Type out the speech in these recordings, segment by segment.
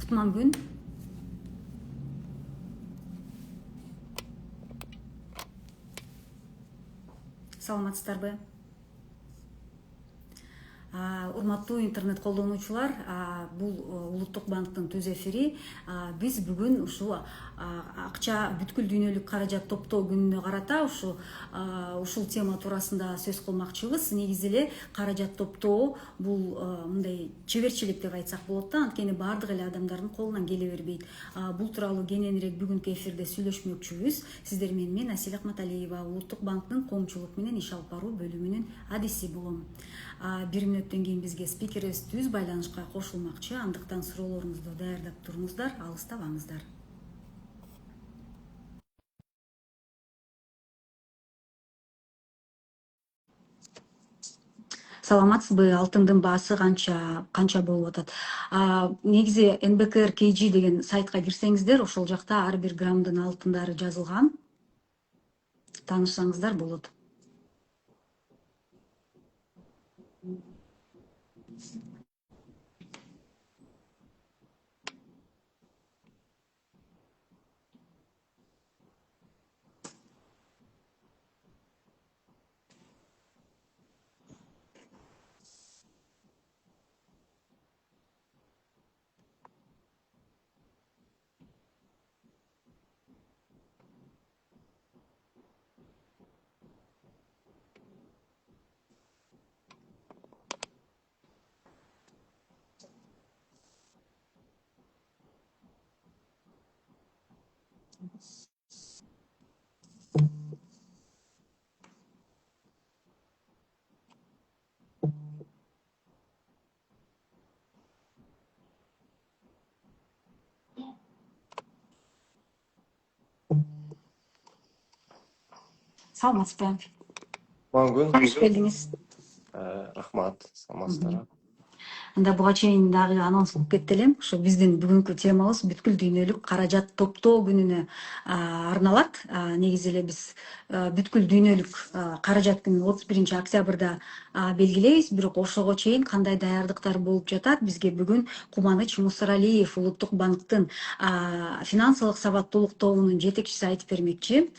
кутман күн. Саламатсыздарбы? Урматтуу интернет колдонуучулар, бул Улуттук банктын түз эфири. Биз бүгүн ушул акча бүткүл дүйнөлүк каражат топтоо күнүнө карата ушул тема туурасында сөз кылмакчыбыз. Негизи эле каражат топтоо бул мындай чеберчилик деп айтсак болот да, анткени баардык эле адамдардын колунан келе бербейт. Бул тууралуу кененирээк бүгүнкү эфирде сүйлөшмөкчүбүз. Сиздер менен мен Асель Акматалиева, Улуттук банктын коомчулук менен иш алып баруу бөлүмүнүн адиси болом. 1 мүнөттөн кийин бизге спикерибиз түз байланышка кошулмакчы. Андыктан суроолоруңузду даярдап туруңуздар, алыстабаңыздар. Саламатсызбы? Алтындын баасы канча болуп атат? Негизи NBKR KG деген сайтка кирсеңиздер, ошол жакта ар бир граммдын алтындары жазылган. Таанышсаңыздар болот. Саламатсызбы? Күн. Кош келдиңиз. Рахмат, саламатсыздар. Анда буга чейин дагы анонс кылып кетти элем. Ошо биздин бүгүнкү темабыз бүткүл дүйнөлүк каражат топтоо күнүнө арналат. Негизи эле биз бүткүл дүйнөлүк каражат күнүн 31 октябрда белгилейбиз. Бирок ошого чейин кандай даярдыктар болуп жатат? Бизге бүгүн Кубаныч Мусаралиев, Улуттук банктын финансылык сабаттуулук тобунун жетекчиси айтып бермекчи.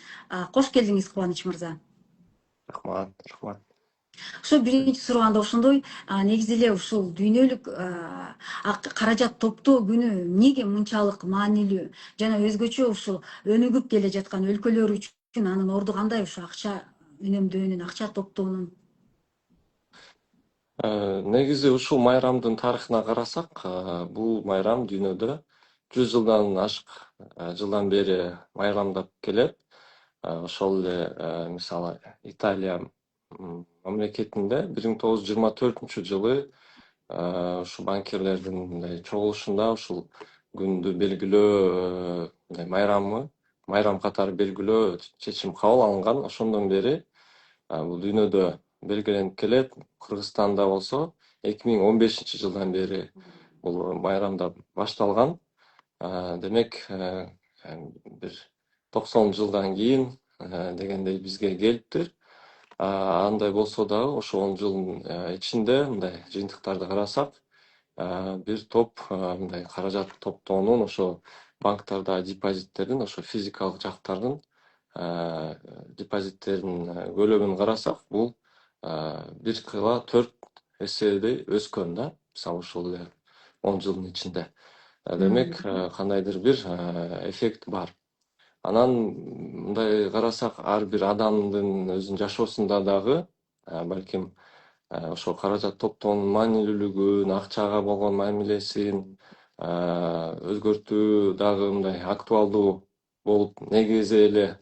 Кош келдиңиз, Кубаныч мырза. Рахмат. Ошо биринчи суроо анда ошондой, негизи эле ушул дүйнөлүк каражат топтоо күнү эмнеге мынчалык маанилүү жана өзгөчө ушул өнүгүп келе жаткан өлкөлөр үчүн анын орду кандай ушу акча үнөмдөөнүн, акча топтоонун? Негизи ушул майрамдын тарыхына карасак, бул майрам дүйнөдө 100 жылдан ашык жылдан бери майрамдап келет. Ошол эле мисалы Италия мамлекетинде 1924-жылы ушу банкирлердин мындай чогулушунда ушул күндү белгилөө майрам катары белгилөө чечим кабыл алынган. Ошондон бери бул дүйнөдө белгиленип келет. Кыргызстанда болсо 2015-жылдан бери бул майрамда башталган. Демек бир 90 жылдан кийин дегендей бизге келиптир. Андай болсо дагы ошо 10 жылдын ичинде мындай жыйынтыктарды карасак, бир топ мындай каражат топтоонун ошо банктарда депозиттердин, ошо физикалык жактардын депозиттердин көлөмүн карасак, бул 1,4 эседей өскөн да, мисалы ушул эле 10 жылдын ичинде. Демек, кандайдыр бир эффект бар. Анан мындай карасак, ар бир адамдын өзүнүн жашоосунда дагы балким ошо каражат топтоонун маанилүүлүгүн, акчага болгон мамилесин өзгөртүү дагы мындай актуалдуу болуп, негизи эле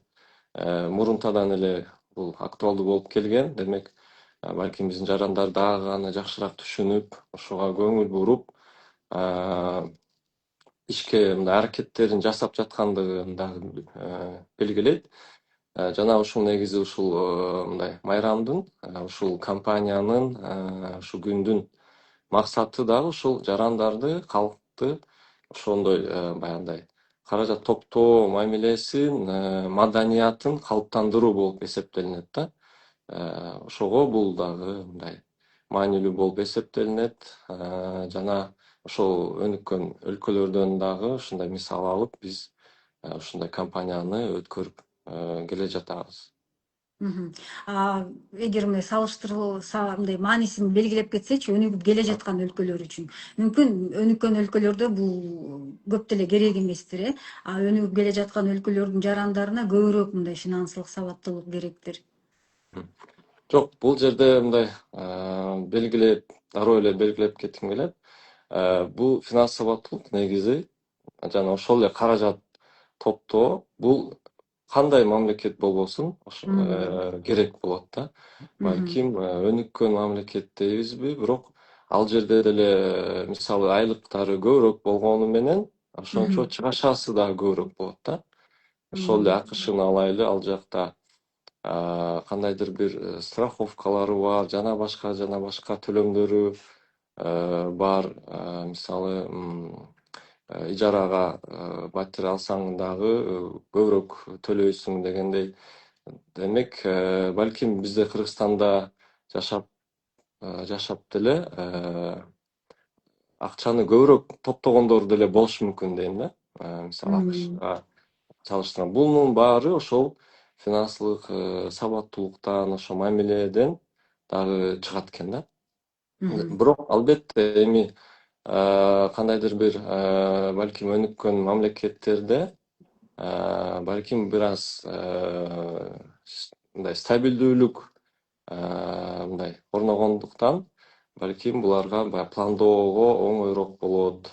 мурунтадан эле бул актуалдуу болуп келген. Демек, балким биздин жарандар дагы аны жакшыраак түшүнүп, ошого көңүл буруп, ишке мындай аракеттерин жасап жаткандыгын дагы белгилейт. Жана ушул негизи ушул мындай майрамдын, ушул компаниянын, ушул күндүн максаты дагы ушул жарандарды, калкты ошондой баягындай каражат топтоо мамилесин, маданиятын калыптандыруу болуп эсептелинет да. Ошого бул дагы мындай маанилүү болуп эсептелинет. Жана ошол өнүккөн өлкөлөрдөн дагы ушундай мисал алып биз ушундай кампанияны өткөрүп келе жатабыз. Мгм. Эгер мындай салыштырылса, мындай маанисин белгилеп кетсечи, өнүгүп келе жаткан өлкөлөр үчүн. Мүмкүн өнүккөн өлкөлөрдө бул көп деле керек эместир, э? А өнүгүп келе жаткан өлкөлөрдүн жарандарына көбүрөөк мындай финансылык сабаттуулук керектир. Жок, бул жерде мындай белгилеп, дароо эле белгилеп кетким келет. Бул финанс сабаттуулук негизи жана ошол эле каражат топтоо бул кандай мамлекет болбосун керек болот да. Мгм. Балким өнүккөн мамлекет дейбизби, бирок ал жерде деле мисалы айлыктары көбүрөөк болгону менен ошончо Мгм. чыгашасы дагы көбүрөөк болот да. Ошол эле Мгм. АКШны алайлы, ал жакта кандайдыр бир страховкалары бар, жана башка төлөмдөрү бар. Мисалы ижарага батир алсаң дагы көбүрөөк төлөйсүң дегендей. Демек, балким бизде Кыргызстанда жашап жашап деле акчаны көбүрөөк топтогондор деле болушу мүмкүн дейм да. Мисалы Мгм. АКШга чалыштырганда. Бунун баары ошол финансылык сабаттуулуктан, ошо мамиледен дагы чыгат экен да. Мгм. Бирок албетте эми кандайдыр бир балким өнүккөн мамлекеттерде балким бир аз мындай стабилдүүлүк мындай орногондуктан балким буларга баягы пландоого оңойураак болот.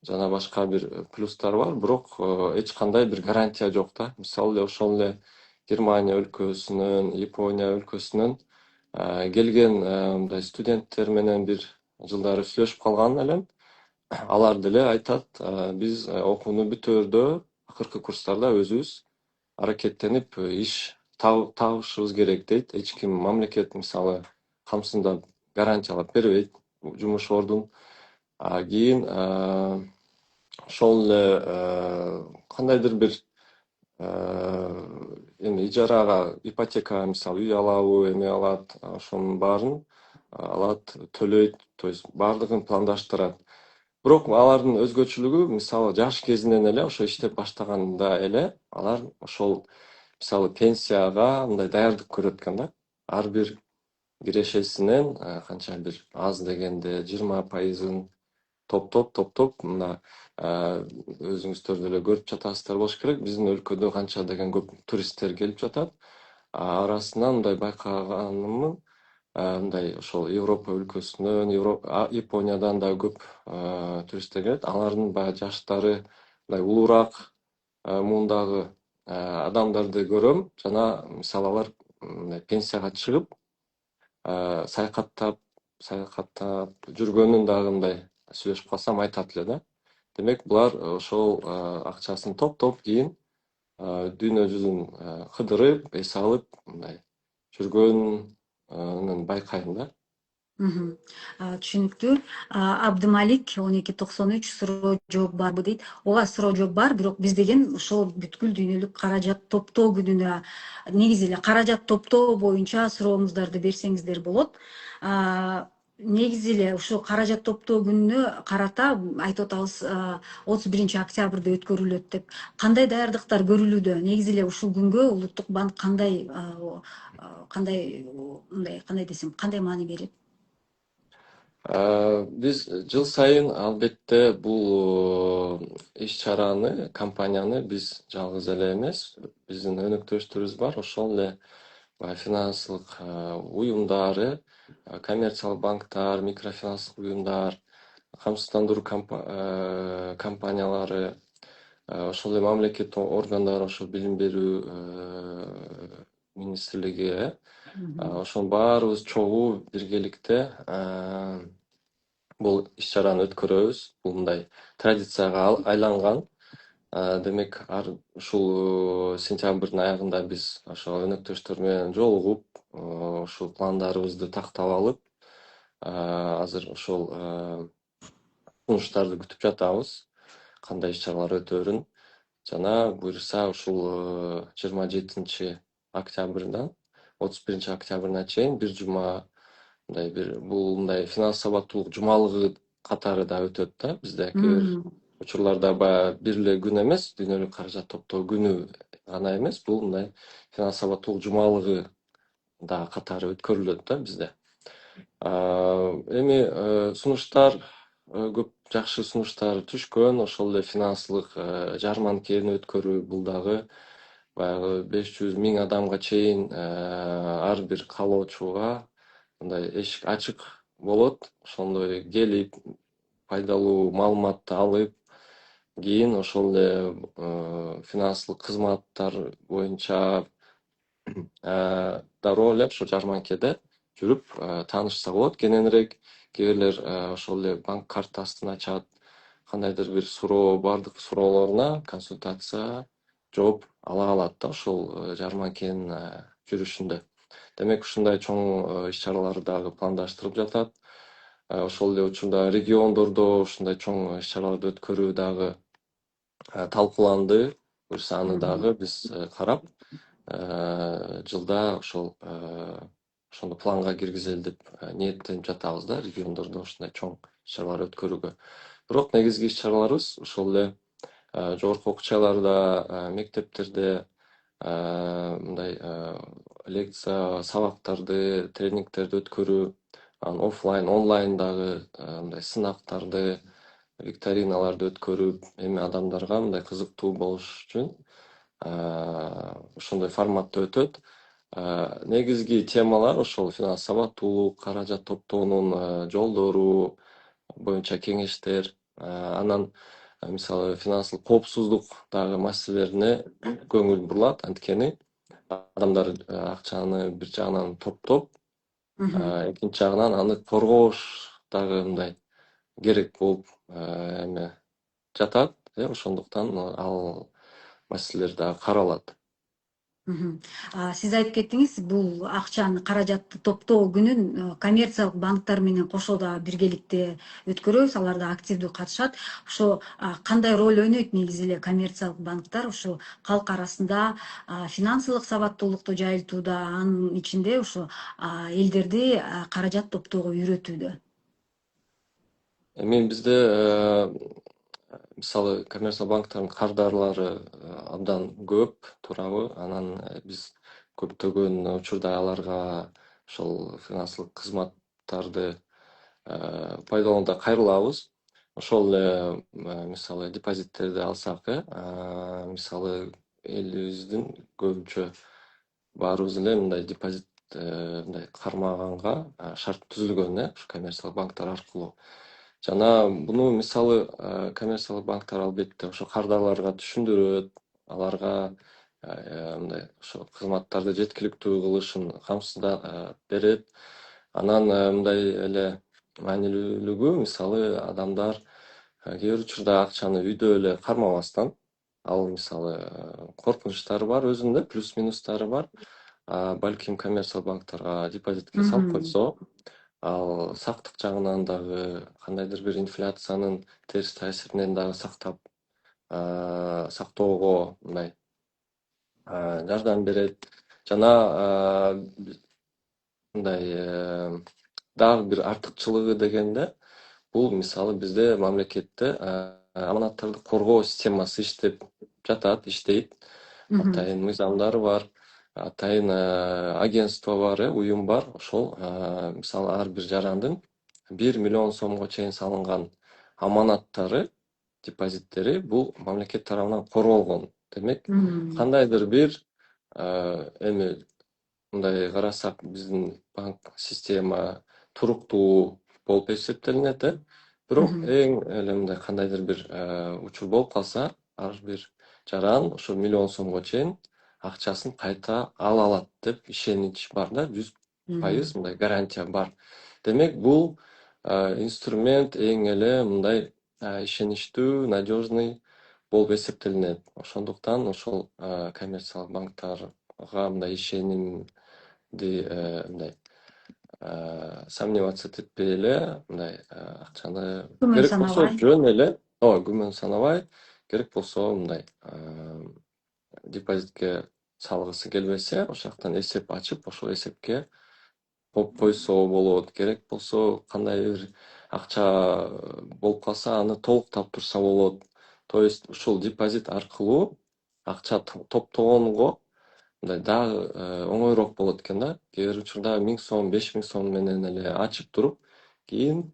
Жана башка бир плюстар бар, бирок эч кандай бир гарантия жок да. Мисалы эле ошол эле Германия өлкөсүнөн, Япония өлкөсүнөн келген мындай студенттер менен бир жылдары сүйлөшүп калган элем. Алар деле айтат, биз окууну бүтөөрдө акыркы курстарда өзүбүз аракеттенип иш табышыбыз керек дейт. Эч ким мамлекет мисалы камсындап гарантиялап бербейт жумуш ордун. Кийин ошол эле кандайдыр бир эми ижарага ипотека мисалы үй алабы, эме алат, ошонун баарын алат, төлөйт, то есть баардыгын пландаштырат. Бирок алардын өзгөчөлүгү мисалы жаш кезинен эле ошо иштеп баштаганда эле алар ошол мисалы пенсияга мындай даярдык көрөт экен да. Ар бир кирешесинен канча бир аз дегенде 20% топтоп мына өзүңүздөр деле көрүп жатасыздар болуш керек. Биздин өлкөдө канча деген көп туристтер келип жатат. Арасынан мындай байкаганым мындай ошол Европа өлкөсүнөн, Япониядан да көп туристтер келет. Алардын баягы жаштары мындай улуураак муундагы адамдарды көрөм. Жана мисалы алар мындай пенсияга чыгып саякаттап жүргөнүн дагы мындай сүйлөшүп калсам айтат эле да. Демек булар ошол акчасын топтоп кийин дүйнө жүзүн кыдырып, эс алып мындай жүргөнүн байкайм да. Мгм. Түшүнүктүү. Абдымалик 1293 суроо жооп барбы дейт. Ооба, суроо жооп бар, бирок биз деген ошол бүткүл дүйнөлүк каражат топтоо күнүнө негизи эле каражат топтоо боюнча сурооңуздарды берсеңиздер болот. Негизи эле ушул каражат топтоо күнүнө карата айтып атабыз, 31 октябрда өткөрүлөт деп. Кандай даярдыктар көрүлүүдө? Негизи эле ушул күнгө Улуттук банк кандай мындай кандай десем, кандай маани берет? Биз жыл сайын албетте бул иш-чараны, компанияны биз жалгыз эле эмес, биздин өнөктөштөрүбүз бар. Ошол эле баягы финансылык уюмдары, коммерциялык банктар, микрофинанстык уюмдар, камсыздандыруу компаниялары, ошол эле мамлекеттик органдар, ошо билим берүү министрлиги, Мгм. ошонун баарыбыз чогуу биргеликте бул иш-чараны өткөрөбүз. Бул мындай традицияга айланган. Демек, ушул сентябрдын аягында биз ошо өнөктөштөр менен жолугуп, ушул пландарыбызды тактап алып, азыр ошол сунуштарды күтүп жатабыз. Кандай иш-чаралар өтөөрүн. Жана буюрса ушул 27 октябрдан 31 октябрына чейин бир жума мындай бул мындай финанс сабаттуулук жумалыгы катары да өтөт да. Бизде кээ бир Мгм. учурларда баягы бир эле күн эмес, дүйнөлүк каражат топтоо күнү гана эмес, бул мындай финанс сабаттуулук жумалыгы да катары өткөрүлөт да бизде. Эми сунуштар көп жакшы сунуштар түшкөн, ошол эле финансылык жарманкени өткөрүү бул дагы баягы 500 000 адамга чейин ар бир каалоочуга мындай эшик ачык болот. Ошондой келип, пайдалуу маалыматты алып, кийин ошол эле финансылык кызматтар боюнча дароо эле ошо жарманкеде жүрүп таанышса болот. Кененирээк кээ бирлер ошол эле банк картасын ачат, кандайдыр бир суроо, бардык суроолоруна консультация жооп ала алат да ошол жарманкенин жүрүшүндө. Демек ушундай чоң иш-чаралар дагы пландаштырылып жатат. Ошол эле учурда региондордо ушундай чоң иш-чараларды өткөрүү дагы талкууланды. Буюрса аны дагы биз карап, жылда ошол ошону планга киргизели деп ниеттенип жатабыз да, региондордо ушундай чоң иш-чаралар өткөрүүгө. Бирок негизги иш-чараларыбыз ошол эле жогорку окуу жайларда, мектептерде мындай лекция, сабактарды, тренингтерди өткөрүү, анан оффлайн, онлайн дагы мындай сынактарды, викториналарды өткөрүп, эми адамдарга мындай кызыктуу болуш үчүн ошондой форматта өтөт. Негизги темалар ошол финанс сабаттуулук, каражат топтоонун жолдору боюнча кеңештер, анан мисалы финансылык коопсуздук дагы маселелерине көңүл бурулат. Анткени адамдар акчаны бир жагынан топтоп, экинчи жагынан аны коргош дагы мындай керек болуп эме жатат. Ошондуктан ал маселелер дагы каралат. Сиз айтып кеттиңиз, бул акчаны, каражатты топтоо күнүн коммерциялык банктар менен кошо да биргеликте өткөрөбүз, алар да активдүү катышат. Ошо кандай роль ойнойт негизи эле коммерциялык банктар ушу калк арасында финансылык сабаттуулукту жайылтууда, анын ичинде ушу элдерди каражат топтоого үйрөтүүдө? Эми бизде мисалы коммерциялык банктардын кардарлары абдан көп, туурабы? Анан биз көптөгөн учурда аларга ошол финансылык кызматтарды пайдаланууда кайрылабыз. Ошол эле мисалы депозиттерди алсак, мисалы элибиздин көбүнчө баарыбыз эле мындай депозит мындай кармаганга шарт түзүлгөн, ушу коммерциялык банктар аркылуу. Жана буну мисалы коммерциялык банктар албетте ошо кардарларга түшүндүрөт, аларга мындай ошо кызматтарды жеткиликтүү кылышын камсыздап берет. Анан мындай эле маанилүүлүгү, мисалы адамдар кээ бир учурда акчаны үйдө эле кармабастан, ал мисалы коркунучтары бар, өзүнүн плюс минустары бар. Балким коммерциялык банктарга депозитке салып койсо, ал сактык жагынан дагы, кандайдыр бир инфляциянын терс таасиринен дагы сактоого мындай жардам берет. Жана мындай дагы бир артыкчылыгы дегенде, бул мисалы бизде мамлекетте аманаттарды коргоо системасы иштеп жатат, иштейт. Атайын мыйзамдары бар, атайын агентство бар, уюм бар. Ошол мисалы ар бир жарандын 1 миллион сомго чейин салынган аманаттары, депозиттери бул мамлекет тарабынан корголгон. Демек, кандайдыр бир эми мындай карасак, биздин банк система туруктуу болуп эсептелинет, бирок эң эле мындай кандайдыр бир учур болуп калса, ар бир жаран ошо миллион сомго чейин акчасын кайта ала алат деп ишенич бар да, 100% мындай гарантия бар. Демек, бул инструмент эң эле мындай ишеничтүү, надежный болуп эсептелинет. Ошондуктан ошол коммерциялык банктарга мындай ишенимди мындай сомневаться этпей эле, мындай акчаны Күмөн керек болсо санабай. жөн эле, күмөн санабай, керек болсо мындай депозитке салгысы келбесе, ошол жактан эсеп ачып, ошол эсепке койсо болот, керек болсо кандай бир акча болуп калса аны толуктап турса болот. То есть ушул депозит аркылуу акча топтогонго мындай дагы оңойрок болот экен да. Кээ бир учурда 1000 сом, 5000 сом менен эле ачып туруп, кийин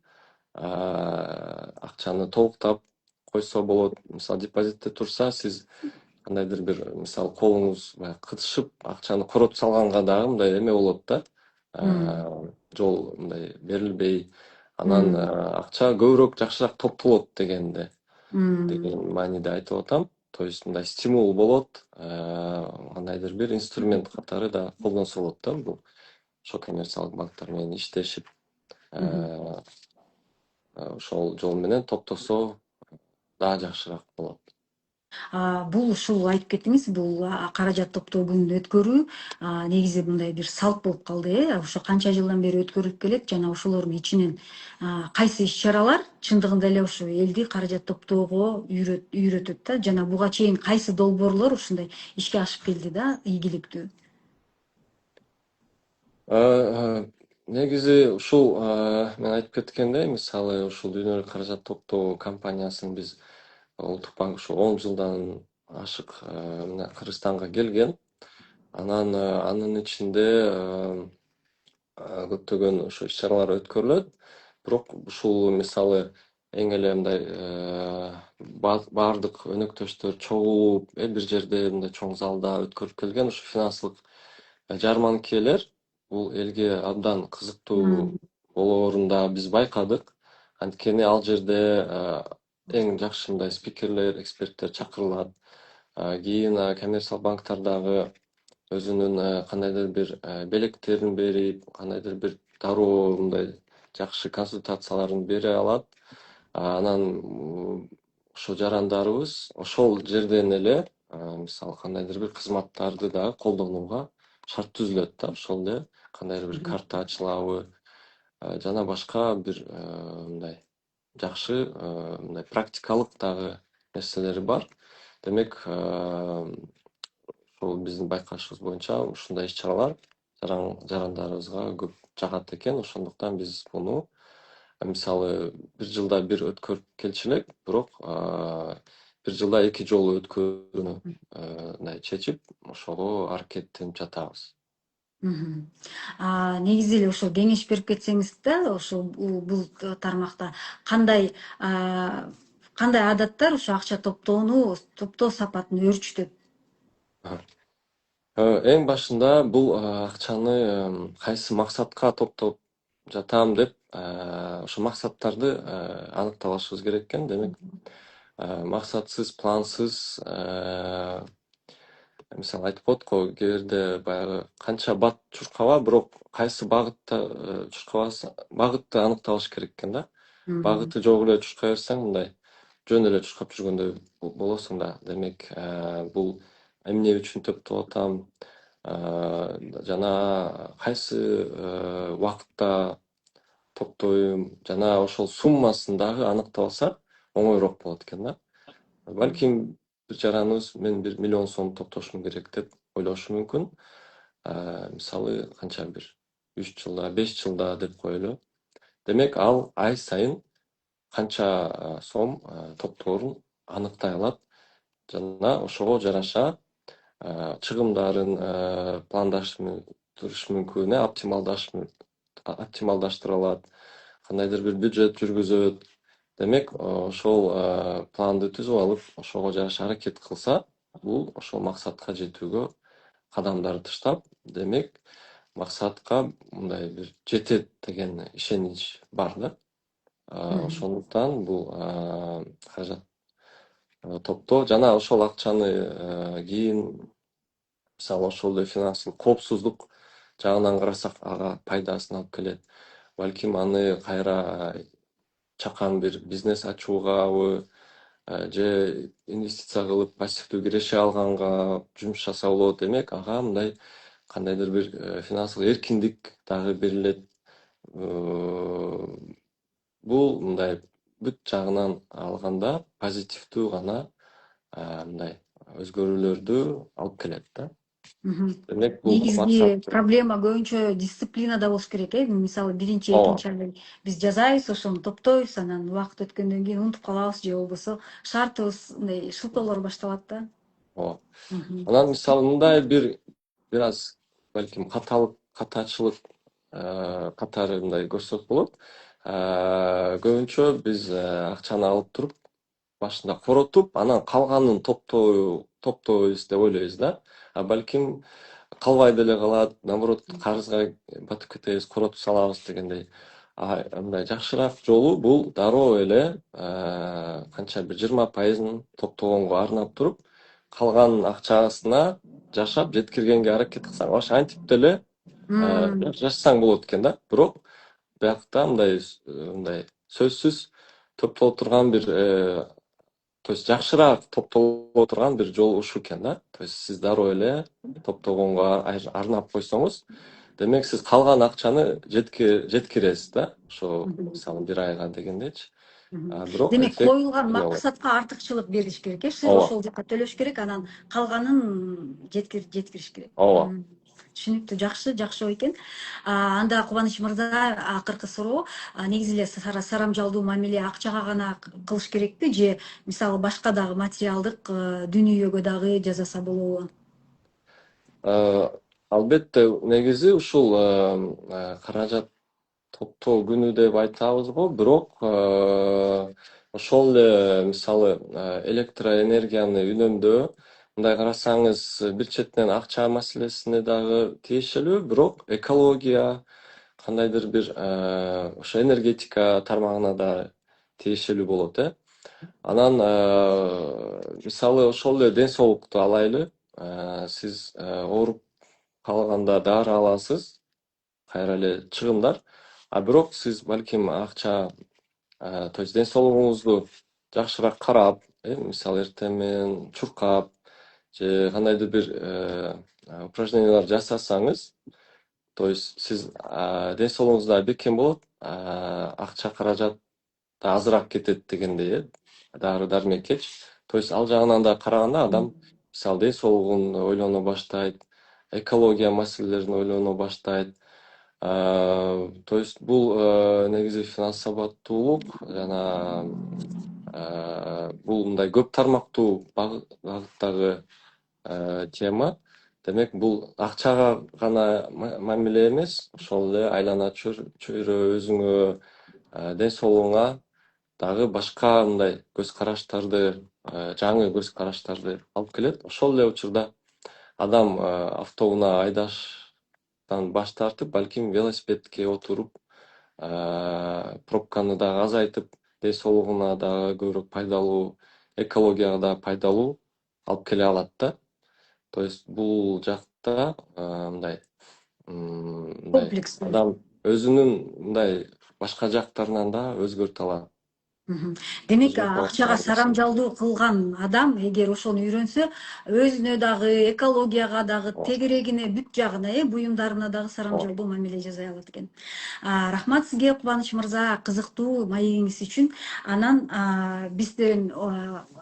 акчаны толуктап койсо болот. Мисалы депозитте турса, сиз кандайдыр бир мисалы колуңуз баягы кытышып акчаны коротуп салганга дагы мындай эме болот да. Мм. Жол мындай берилбей, анан Мм. акча көбүрөөк жакшыраак топтолот Мм. деген мааниде айтып атам. То есть мындай стимул болот, кандайдыр бир инструмент катары да колдонсо болот да бул. Ошо коммерциялык банктар менен иштешип, Мгм. ошол жол менен топтосо дагы жакшыраак болот. Бул ушул айтып кеттиңиз, бул каражат топтоо күнүн өткөрүү негизи мындай бир салт болуп калды, ошо канча жылдан бери өткөрүлүп келет жана ошолордун ичинен кайсы иш-чаралар чындыгында эле ошо элди каражат топтоого үйрөтөт да, жана буга чейин кайсы долбоорлор ушундай ишке ашып келди да ийгиликтүү? Негизи ушул мен айтып кеткендей, мисалы ушул дүйнөлүк каражат топтоо компаниясын биз Улуттук банк ушу 10 жылдан ашык мына Кыргызстанга келген. Анан анын ичинде көптөгөн ошо иш-чаралар өткөрүлөт. Бирок ушул мисалы эң эле мындай баардык өнөктөштөр чогулуп бир жерде мындай чоң залда өткөрүп келген ушу финансылык жарманкелер бул элге абдан кызыктуу болоорун да биз байкадык. Анткени ал жерде эң жакшы мындай спикерлер, эксперттер чакырылат. Кийин коммерциялык банктар дагы өзүнүн кандайдыр бир белектерин берип, кандайдыр бир дароо мындай жакшы консультацияларын бере алат. Анан ошо жарандарыбыз ошол жерден эле мисалы кандайдыр бир кызматтарды дагы колдонууга шарт түзүлөт да. Ошол эле кандайдыр бир карта ачылабы жана башка бир мындай жакшы мындай практикалык дагы нерселери бар. Демек, ошол биздин байкашыбыз боюнча ушундай иш-чаралар жарандарыбызга көп жагат экен. Ошондуктан биз муну мисалы бир жылда бир өткөрүп келчү элек, бирок бир жылда 2 жолу өткөрүүнү мындай чечип, ошого аракеттенип жатабыз. Мгм. Негизи эле ошол кеңеш берип кетсеңиз да, ошол бул тармакта кандай кандай адаттар ошо акча топтоо сапатын өөрчүтөт? Эң башында бул акчаны кайсы максатка топтоп жатам деп ошо максаттарды аныкталышыбыз керек экен. Демек, максатсыз, плансыз мисалы айтып коет го, кээ бирде баягы канча бат чуркаба, бирок кайсы багытта чуркабаса, багытты аныкталыш керек экен да. Мгм. Багыты жок эле чуркай берсең, мындай жөн эле чуркап жүргөндөй болосуң да. Демек, бул эмне үчүн топтоп атам, жана кайсы убакытта топтойм, жана ошол суммасын дагы аныкталса оңойрок болот экен да. Балким бир жараныбыз мен 1 миллион сом топтошум керек деп ойлошу мүмкүн. Мисалы канча бир 3 жылда, 5 жылда деп коелу. Демек, ал ай сайын канча сом топтоорун аныктай алат жана ошого жараша чыгымдарын пландаштырыш мүмкүн, оптималдаштыра алат, кандайдыр бир бюджет жүргүзөт. Демек, ошол планды түзүп алып, ошого жараша аракет кылса, бул ошол максатка жетүүгө кадамдарды таштап, демек, максатка мындай бир жетет деген ишенич бар да. Мгм. Ошондуктан бул каражат топтоо жана ошол акчаны кийин мисалы ошол эле финансылык коопсуздук жагынан карасак, ага пайдасын алып келет. Балким аны кайра чакан бир бизнес ачуугабы же инвестиция кылып пассивдүү киреше алганга жумуш болот. Демек, ага мындай кандайдыр бир финансылык эркиндик дагы берилет. Бул мындай бүт жагынан алганда позитивдүү гана мындай өзгөрүүлөрдү алып келет да. Мгм. Демек бул Негизги максат. проблема көбүнчө дисциплинада болуш керек, мисалы биринчи Ооба, экинчи ай биз жазайбыз, ошону топтойбуз, анан убакыт өткөндөн кийин унутуп калабыз же болбосо шартыбыз мындай шылтоолор башталат да. ооба. Мгм. Анан мисалы мындай бир аз балким катачылык катары мындай көрсөк болот. Көбүнчө биз акчаны алып туруп башында коротуп, анан калганын топтойбуз деп ойлойбуз да. А балким калбай деле калат, наоборот, карызга батып кетебиз, коротуп салабыз дегендей. Мындай жакшыраак жолу бул дароо эле канча бир 20% топтогонго арнап туруп, калган акчасына жашап жеткиргенге аракет кылсаң, ошо антип деле жашасаң болот экен да. Бирок биякта мындай сөзсүз топтоло турган бир то есть жакшыраак топтоло турган бир жол ушул экен да. То есть сиз дароо эле топтогонго арнап койсоңуз, демек сиз калган акчаны жеткиресиз да. Ошо Мгм. мисалы бир айга дегендейчи. Мгм. Бирок Демек эффект коюлган эме болот. максатка артыкчылык бериш керек сиз Ооба, ошол жакка төлөш керек, анан калганын жеткириш керек. ооба. Түшүнүктүү, жакшы ой экен. Анда Кубаныч мырза, акыркы суроо, негизи эле сарамжалдуу мамиле акчага гана кылыш керекпи же мисалы башка дагы материалдык дүнүйөгө дагы жасаса болобу? Албетте негизи ушул каражат топтоо күнү деп айтабыз го, бирок ошол эле мисалы электроэнергияны үнөмдөө, мындай карасаңыз, бир четинен акча маселесине дагы тиешелүү, бирок экология, кандайдыр бир ошо энергетика тармагына да тиешелүү болот, э. Анан мисалы ошол эле ден соолукту алайлы. Сиз ооруп калганда дары аласыз, кайра эле чыгымдар. А бирок сиз балким акча, то есть ден соолугуңузду жакшыраак карап, мисалы эртең менен чуркап же кандайдыр бир упражнениялар жасасаңыз, то есть сиз ден соолугуңуз да бекем болот, акча каражат да азыраак кетет дегендей, дары дармеккечи. То есть ал жагынан да караганда адам мисалы ден соолугун ойлоно баштайт, экология маселелерин ойлоно баштайт. То есть бул негизи финанс сабаттуулук жана бул мындай көп тармактуу багыттагы тема. Демек бул акчага гана мамиле эмес, ошол эле айлана чөйрө өзүңө, ден соолугуңа дагы башка мындай көз караштарды, жаңы көз караштарды алып келет. Ошол эле учурда адам автоунаа айдаштан баш тартып, балким велосипедке отуруп, пробканы дагы азайтып, ден соолугуна дагы көбүрөөк пайдалуу, экологияга да пайдалуу алып келе алат да. То есть бул жакта мындай Комплекстүү. адам өзүнүн мындай башка жактарынан да өзгөртө алат. Мгм. Демек, Өзгөртө алат акчага баары нерсени. сарамжалдуу кылган адам эгер ошону үйрөнсө, өзүнө дагы, экологияга дагы, Ооба. тегерегине, бүт жагына, буюмдарына дагы Ооба. сарамжалдуу мамиле жасай алат экен. Рахмат сизге, Кубаныч мырза, кызыктуу маегиңиз үчүн. Анан бизден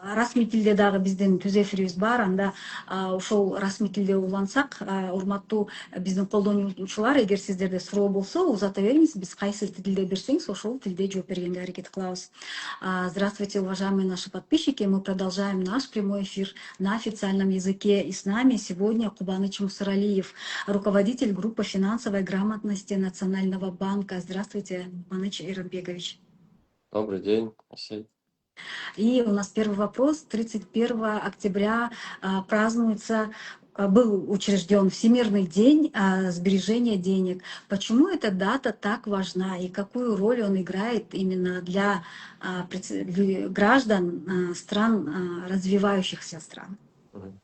расмий тилде дагы биздин түз эфирибиз бар. Анда ошол расмий тилде улансак, урматтуу биздин колдонуучулар, эгер сиздерде суроо болсо, узата бериңиз. Биз кайсы тилде берсеңиз, ошол тилде жооп бергенге аракет кылабыз. Здравствуйте, уважаемые наши подписчики. Мы продолжаем наш прямой эфир на официальном языке. И с нами сегодня Кубаныч Мусаралиев, руководитель группы финансовой грамотности Национального банка. Здравствуйте, Кубаныч Иранбекович. Добрый день, Асей. И у нас первый вопрос. 31 октября празднуется, был учрежден Всемирный день сбережения денег. Почему эта дата так важна и какую роль он играет именно для граждан стран, развивающихся стран? Мгм.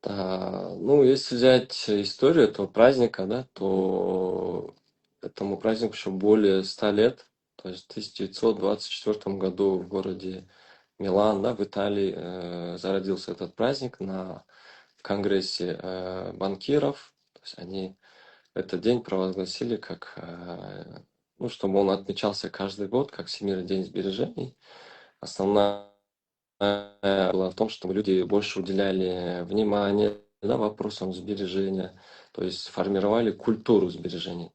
Ну, если взять историю этого праздника, да, то этому празднику еще более 100 лет. То есть в 1924 году в городе Милан, да, в Италии, зародился этот праздник на конгрессе банкиров. То есть они этот день провозгласили как, ну, чтобы он отмечался каждый год, как Всемирный день сбережений. Основная была в том, чтобы люди больше уделяли внимание да, вопросам сбережения, то есть формировали культуру сбережений.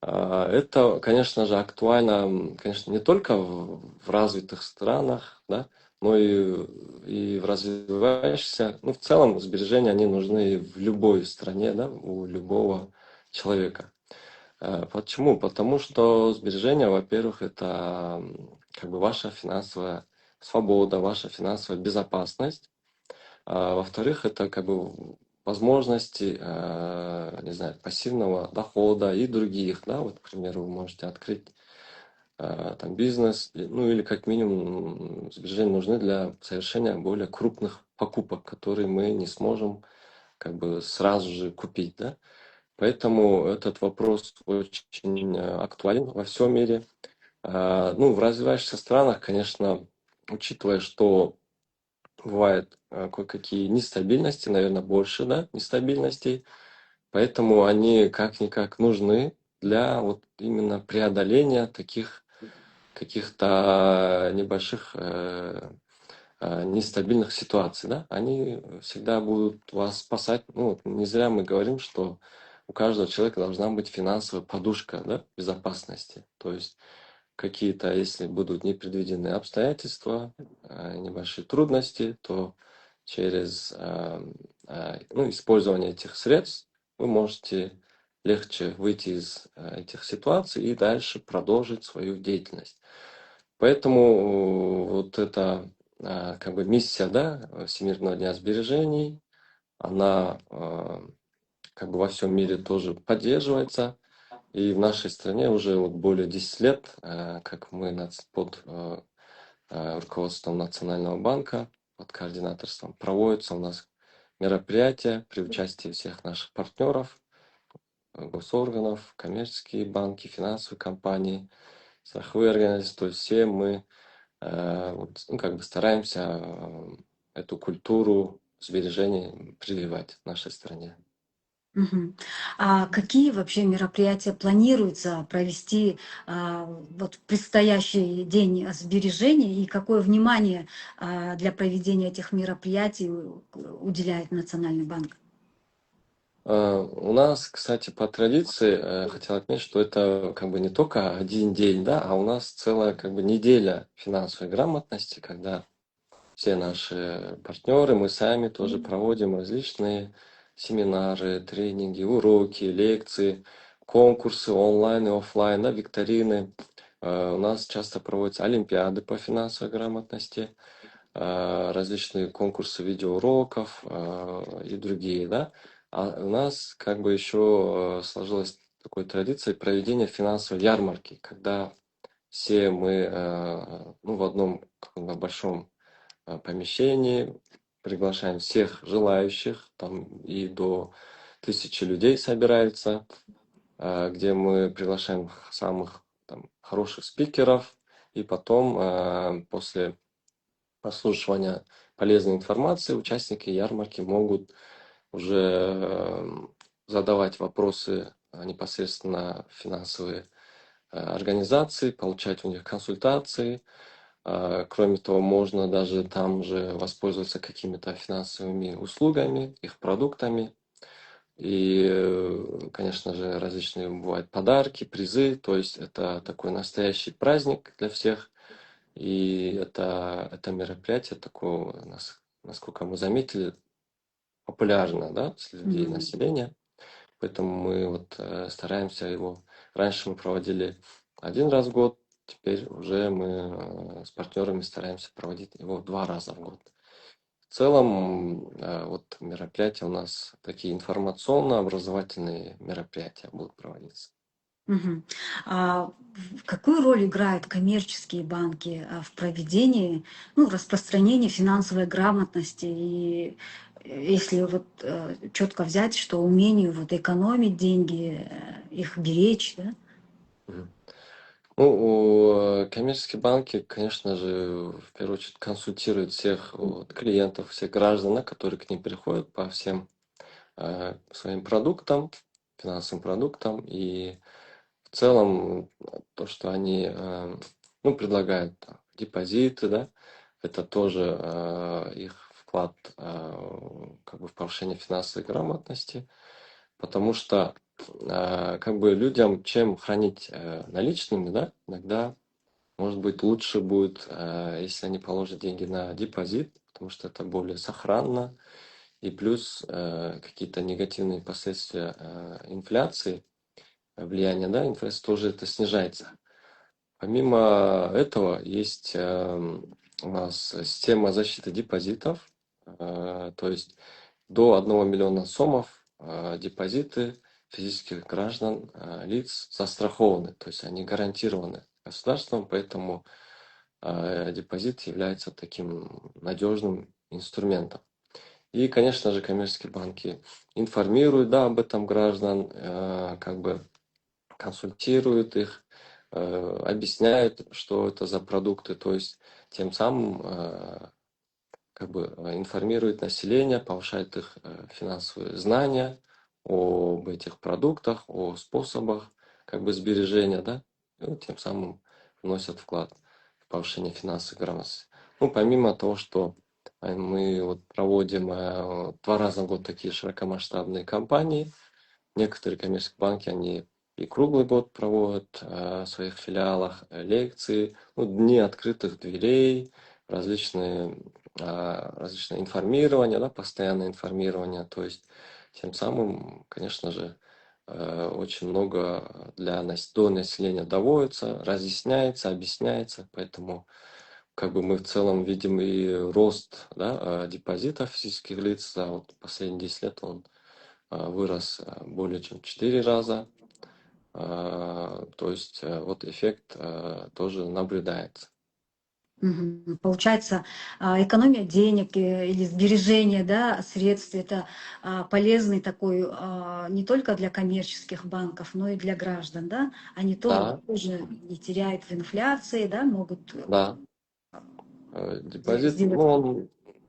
Это, конечно же, актуально, конечно, не только в развитых странах, да, но и в развивающихся. Ну, в целом, сбережения, они нужны в любой стране, да, у любого человека. Почему? Потому что сбережения, во-первых, это как бы ваша финансовая свобода, ваша финансовая безопасность. Во-вторых, это как бы возможности, не знаю, пассивного дохода и других, да, вот, к примеру, вы можете открыть там бизнес, ну или как минимум сбережения нужны для совершения более крупных покупок, которые мы не сможем как бы сразу же купить, да. Поэтому этот вопрос очень актуален во всем мире. Ну, в развивающихся странах, конечно, учитывая, что бывает кое-какие нестабильности, наверное, больше, да, нестабильностей, поэтому они как-никак нужны для вот именно преодоления таких каких-то небольших нестабильных ситуаций, да, они всегда будут вас спасать. Ну, вот не зря мы говорим, что у каждого человека должна быть финансовая подушка, да, безопасности. То есть какие-то, если будут непредвиденные обстоятельства, небольшие трудности, то через ну, использование этих средств вы можете легче выйти из этих ситуаций и дальше продолжить свою деятельность. Поэтому вот эта как бы миссия, да, Всемирного дня сбережений, она как бы во всем мире тоже поддерживается. И в нашей стране уже вот более 10 лет, как мы под руководством Национального банка, под координаторством проводятся у нас мероприятия при участии всех наших партнеров, госорганов, коммерческие банки, финансовые компании, страховые организации. То есть все мы вот, ну, как бы стараемся эту культуру сбережений прививать в нашей стране. Мгм. А какие вообще мероприятия планируется провести вот в предстоящий день сбережений и какое внимание для проведения этих мероприятий уделяет Национальный банк? У нас, кстати, по традиции, хотел отметить, что это как бы не только один день, да, а у нас целая как бы неделя финансовой грамотности, когда все наши партнеры, мы сами тоже проводим различные семинары, тренинги, уроки, лекции, конкурсы онлайн и оффлайн, да, викторины. У нас часто проводятся олимпиады по финансовой грамотности, различные конкурсы видеоуроков и другие, да. А у нас как бы еще сложилась такой традиция проведения финансовой ярмарки, когда все мы ну, в одном как бы большом помещении, приглашаем всех желающих, там и до 1000 людей собирается, где мы приглашаем самых там, хороших спикеров, и потом после прослушивания полезной информации участники ярмарки могут уже задавать вопросы непосредственно финансовые организации, получать у них консультации. Кроме того, можно даже там же воспользоваться какими-то финансовыми услугами, их продуктами. И, конечно же, различные бывают подарки, призы. То есть это такой настоящий праздник для всех. И это мероприятие такое, насколько мы заметили, популярно, да, среди Мгм. населения. Поэтому мы вот стараемся его. Раньше мы проводили один раз в год, теперь уже мы с партнерами стараемся проводить его 2 раза в год. В целом, вот мероприятия у нас такие информационно-образовательные мероприятия будут проводиться. Мгм. Какую роль играют коммерческие банки в проведении, ну, распространении финансовой грамотности? И если вот четко взять, что умению вот экономить деньги, их беречь, да? Мгм. Ну, коммерческие банки, конечно же, в первую очередь консультируют всех вот, клиентов, всех граждан, да, которые к ним приходят по всем своим продуктам, финансовым продуктам. И в целом то, что они ну, предлагают там, депозиты, да, это тоже их вклад как бы в повышение финансовой грамотности, потому что как бы людям, чем хранить наличными, да, иногда, может быть, лучше будет, если они положат деньги на депозит, потому что это более сохранно, и плюс какие-то негативные последствия инфляции, влияния, да, инфляции тоже это снижается. Помимо этого есть у нас система защиты депозитов, то есть до 1 миллиона сомов депозиты физических граждан, лиц застрахованы, то есть они гарантированы государством, поэтому депозит является таким надежным инструментом. И, конечно же, коммерческие банки информируют, да, об этом граждан, как бы консультируют их, объясняют, что это за продукты, то есть тем самым как бы информирует население, повышает их финансовые знания об этих продуктах, о способах как бы сбережения, да, и вот тем самым вносят вклад в повышение финансовой грамотности. Ну, помимо того, что мы вот проводим 2 раза в год такие широкомасштабные кампании, некоторые коммерческие банки, они и круглый год проводят в своих филиалах лекции, ну, дни открытых дверей, различные, различное информирование, да, постоянное информирование. То есть тем самым, конечно же, очень много до населения доводится, разъясняется, объясняется, поэтому как бы мы в целом видим и рост, да, депозитов физических лиц за вот последние 10 лет он вырос более чем в 4 раза. То есть вот эффект тоже наблюдается. Получается, экономия денег или сбережение, да, средств — это полезный такой не только для коммерческих банков, но и для граждан, да. Они Да, тоже не теряют в инфляции, да, могут да. Депозит, ну, сделать. он,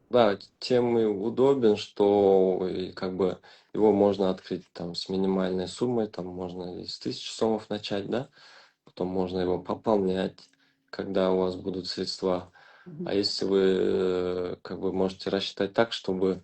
да, тем и удобен, что и как бы его можно открыть там с минимальной суммой, там можно и с 1000 сомов начать, да, потом можно его пополнять, когда у вас будут средства. А Мгм. если вы как бы можете рассчитать так, чтобы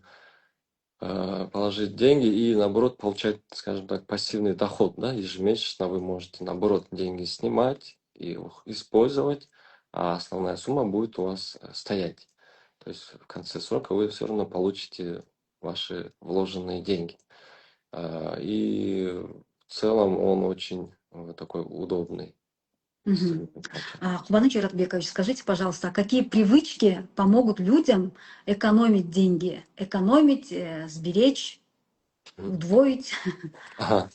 положить деньги и, наоборот, получать, скажем так, пассивный доход, да, ежемесячно вы можете, наоборот, деньги снимать и их использовать, а основная сумма будет у вас стоять. То есть в конце срока вы все равно получите ваши вложенные деньги. И в целом он очень такой удобный Мгм. инструмент начать. Кубаныч Иратбекович, скажите, пожалуйста, а какие привычки помогут людям экономить деньги, экономить, сберечь, Мгм. удвоить? Ага.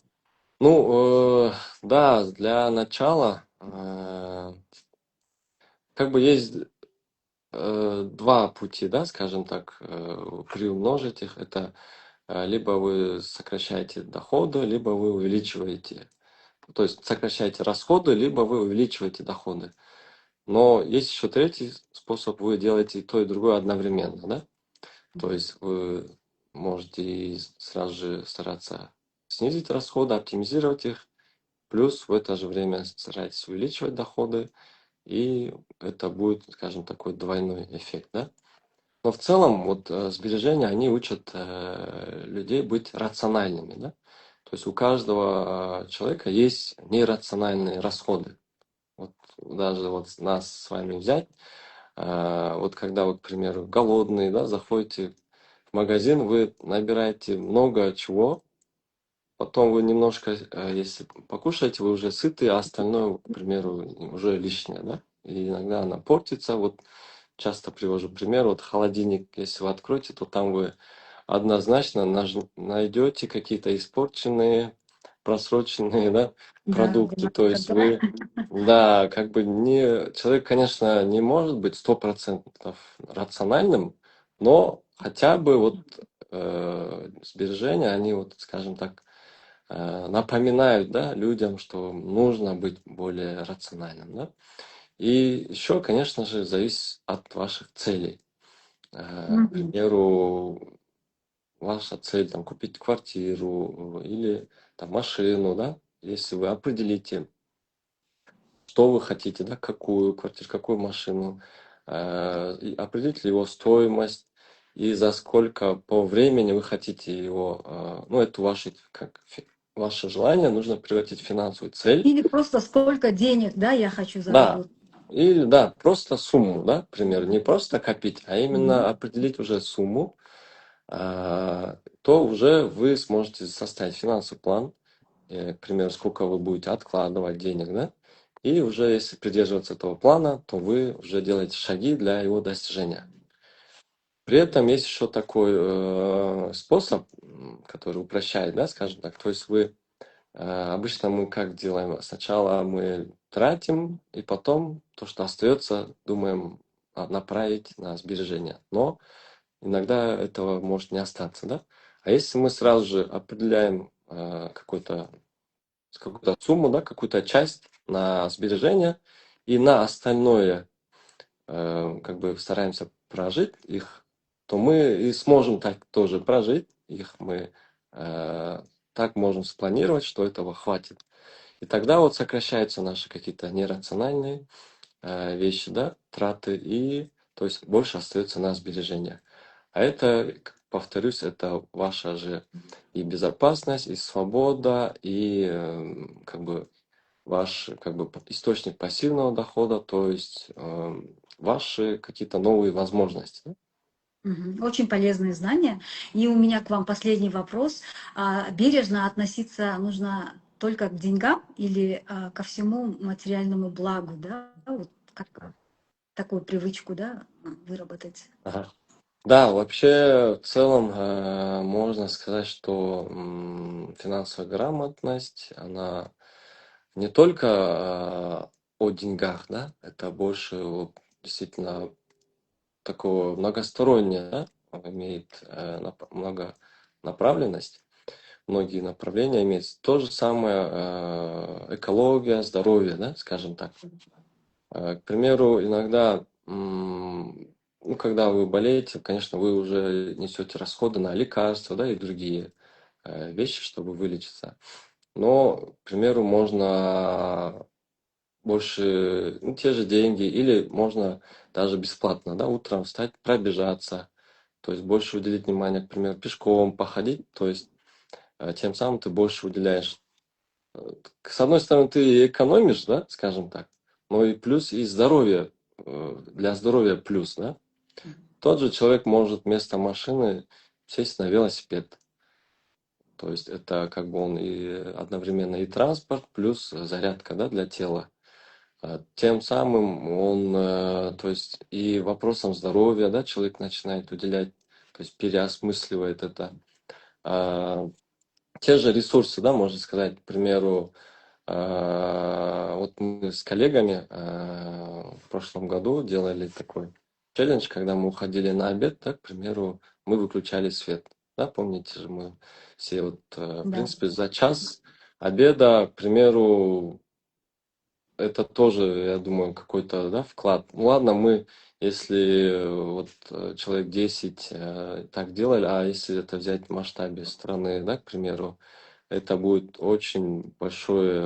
Ну, да, для начала как бы есть два пути, да, скажем так, приумножить их. Это либо вы сокращаете доходы, либо вы увеличиваете, то есть сокращаете расходы, либо вы увеличиваете доходы. Но есть еще третий способ, вы делаете и то, и другое одновременно, да? То есть вы можете и сразу же стараться снизить расходы, оптимизировать их, плюс в это же время старайтесь увеличивать доходы, и это будет, скажем, такой двойной эффект, да? Но в целом вот сбережения, они учат людей быть рациональными, да? То есть у каждого человека есть нерациональные расходы. Вот даже вот нас с вами взять, вот когда вот, к примеру, голодные, да, заходите в магазин, вы набираете много чего, потом вы немножко, если покушаете, вы уже сыты, а остальное, к примеру, уже лишнее, да? И иногда она портится. Вот часто привожу пример, вот холодильник, если вы откроете, то там вы однозначно найдете какие-то испорченные, просроченные, да, Да, продукты. бывает То есть такое. вы, да, как бы не, человек, конечно, не может быть 100% рациональным, но хотя бы вот сбережения, они вот, скажем так, напоминают, да, людям, что нужно быть более рациональным, да. И еще, конечно же, зависит от ваших целей. К Мгм. примеру, ваша цель там купить квартиру или там машину, да. Если вы определите, что вы хотите, да, какую квартиру, какую машину, и определите его стоимость, и за сколько по времени вы хотите его, ну, это ваше желание нужно превратить в финансовую цель. Или просто сколько денег, да, я хочу Да, заработать. или да, просто сумму, да, к примеру, не просто копить, а Мгм. именно определить уже сумму, то уже вы сможете составить финансовый план, к примеру, сколько вы будете откладывать денег, да, и уже если придерживаться этого плана, то вы уже делаете шаги для его достижения. При этом есть еще такой способ, который упрощает, да, скажем так, то есть обычно мы как делаем? Сначала мы тратим, и потом то, что остается, думаем направить на сбережения. Но иногда этого может не остаться, да? А если мы сразу же определяем какую-то сумму, да, какую-то часть на сбережения, и на остальное как бы стараемся прожить их, то мы и сможем так тоже прожить их. Мы так можем спланировать, что этого хватит. И тогда вот сокращаются наши какие-то нерациональные вещи, да, траты, и то есть больше остается на сбережения. А это, повторюсь, это ваша же и безопасность, и свобода, и как бы ваш как бы источник пассивного дохода, то есть ваши какие-то новые возможности. Да? Мгм. Очень полезные знания. И у меня к вам последний вопрос. Бережно относиться нужно только к деньгам или ко всему материальному благу, да? Вот как такую привычку, да, выработать? Ага. Да, вообще в целом можно сказать, что финансовая грамотность, она не только о деньгах, да, это больше действительно такого многостороннее, да, имеет многонаправленность, многие направления имеют. То же самое экология, здоровье, да, скажем так. К примеру, иногда, ну, когда вы болеете, конечно, вы уже несете расходы на лекарства, да, и другие вещи, чтобы вылечиться. Но, к примеру, можно больше, ну, те же деньги, или можно даже бесплатно, да, утром встать, пробежаться, то есть больше уделить внимание, к примеру, пешком походить, то есть тем самым ты больше уделяешь. С одной стороны, ты экономишь, да, скажем так, но и плюс и здоровье, для здоровья плюс, да. Тот же человек может вместо машины сесть на велосипед. То есть это как бы он и одновременно и транспорт, плюс зарядка, да, для тела. Тем самым он, то есть и вопросам здоровья, да, человек начинает уделять, то есть переосмысливает это. А, Те же ресурсы, да, можно сказать, к примеру, вот мы с коллегами в прошлом году делали такой челлендж, когда мы уходили на обед, да, к примеру, мы выключали свет. Да, помните же, мы все вот, в Да. принципе, за час обеда, к примеру, это тоже, я думаю, какой-то, да, вклад. Ну ладно, мы, если вот человек 10 так делали, а если это взять в масштабе страны, да, к примеру, это будет очень большой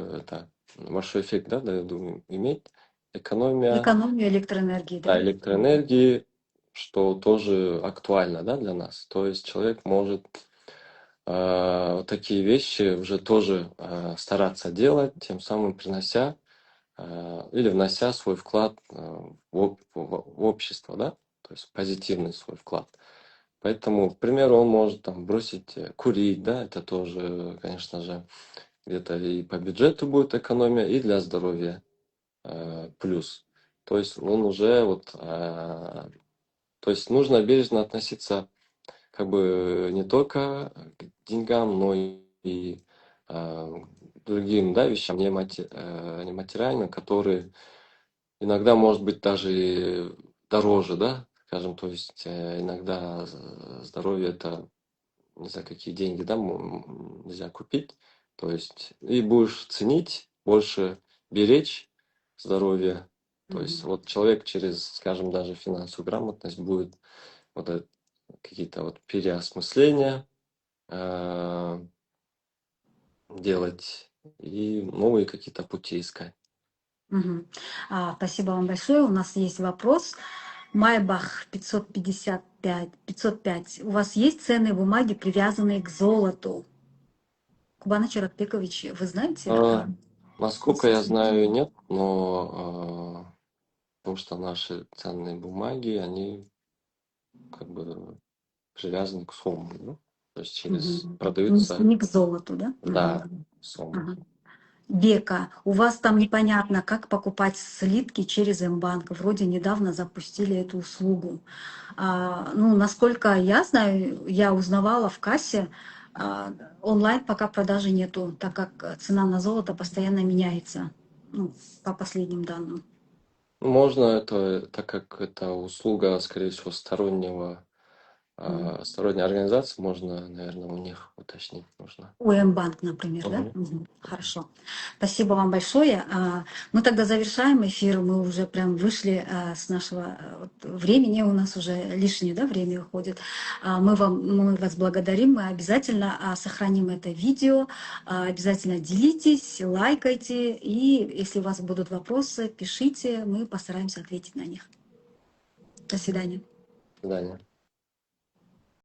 эффект, да, я думаю, иметь. Экономия, Экономию электроэнергии, да, да? электроэнергии, что тоже актуально, да, для нас. То есть человек может вот такие вещи уже тоже стараться делать, тем самым принося или внося свой вклад в общество, да, то есть позитивный свой вклад. Поэтому, к примеру, он может там бросить курить, да, это тоже, конечно же, где-то и по бюджету будет экономия, и для здоровья плюс. То есть он уже вот, то есть нужно бережно относиться как бы не только к деньгам, но и э, другим, да, вещам нематериальным, которые иногда, может быть, даже и дороже, да, скажем, то есть иногда здоровье это не знаю, какие деньги, да, нельзя купить. То есть и будешь ценить, больше беречь здоровье. То есть Мгм. вот человек через, скажем, даже финансовую грамотность будет вот какие-то вот переосмысления э, делать и новые какие-то пути искать. Мгм. Спасибо вам большое. У нас есть вопрос. Майбах 555. У вас есть ценные бумаги, привязанные к золоту? Кубана Чаракбекович, вы знаете? А, Насколько я знаю, нет, но потому что наши ценные бумаги, они как бы привязаны к сумме, ну, то есть через Мгм. продаются, Не к золоту, да? да, Мгм. суммы. Ага. Бека, у вас там непонятно, как покупать слитки через Мбанк. Вроде недавно запустили эту услугу. Ну, насколько я знаю, я узнавала в кассе, а, онлайн пока продажи нету, так как цена на золото постоянно меняется, ну, по последним данным. Ну, можно это, так как это услуга, скорее всего, Мгм. сторонней организации, можно, наверное, у них уточнить нужно. УМ-банк, например, да? Мгм. Мгм. Хорошо. Спасибо вам большое. Мы тогда завершаем эфир. Мы уже прям вышли с нашего вот времени. У нас уже лишнее, да, время уходит. Мы вас благодарим. Мы обязательно сохраним это видео. Обязательно делитесь, лайкайте. И если у вас будут вопросы, пишите. Мы постараемся ответить на них. До свидания. До свидания.